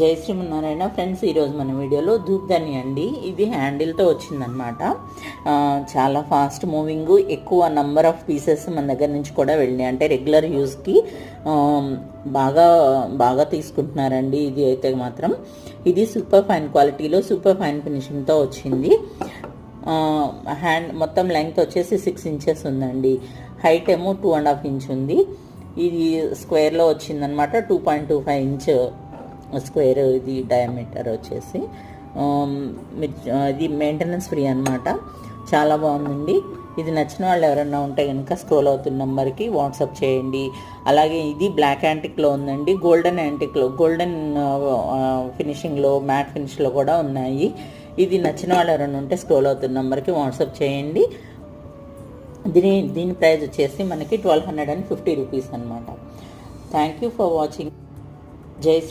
జై శ్రీమన్నారాయణ ఫ్రెండ్స్, ఈరోజు మన వీడియోలో ధూప్దాని అండి. ఇది హ్యాండిల్తో వచ్చిందనమాట. చాలా ఫాస్ట్ మూవింగ్, ఎక్కువ నంబర్ ఆఫ్ పీసెస్ మన దగ్గర నుంచి కూడా వెళ్ళినాయి. అంటే రెగ్యులర్ యూస్కి బాగా బాగా తీసుకుంటున్నారండి. ఇది అయితే మాత్రం ఇది సూపర్ ఫైన్ క్వాలిటీలో సూపర్ ఫైన్ ఫినిషింగ్తో వచ్చింది. హ్యాండ్ మొత్తం లెంగ్త్ వచ్చేసి 6 ఇంచెస్ ఉందండి. హైట్ ఏమో 2.5 ఇంచ్ ఉంది. ఇది స్క్వేర్లో వచ్చిందనమాట. 2.25 ఇంచ్ స్క్వేర్ ఇది డయామీటర్ వచ్చేసి. ఇది మెయింటెనెన్స్ ఫ్రీ అనమాట. చాలా బాగుందండి. ఇది నచ్చిన వాళ్ళు ఎవరైనా ఉంటే కనుక స్క్రోల్ అవుతున్న నెంబర్కి వాట్సాప్ చేయండి. అలాగే ఇది బ్లాక్ యాంటిక్లో ఉందండి, గోల్డెన్ యాంటిక్లో, గోల్డెన్ ఫినిషింగ్లో, మ్యాట్ ఫినిష్లో కూడా ఉన్నాయి. ఇది నచ్చిన వాళ్ళు ఎవరైనా ఉంటే స్క్రోల్ అవుతున్న నెంబర్కి వాట్సాప్ చేయండి. దీని ప్రైస్ వచ్చేసి మనకి 1250 రూపీస్ అనమాట. Thank you for watching. జై శ్రీ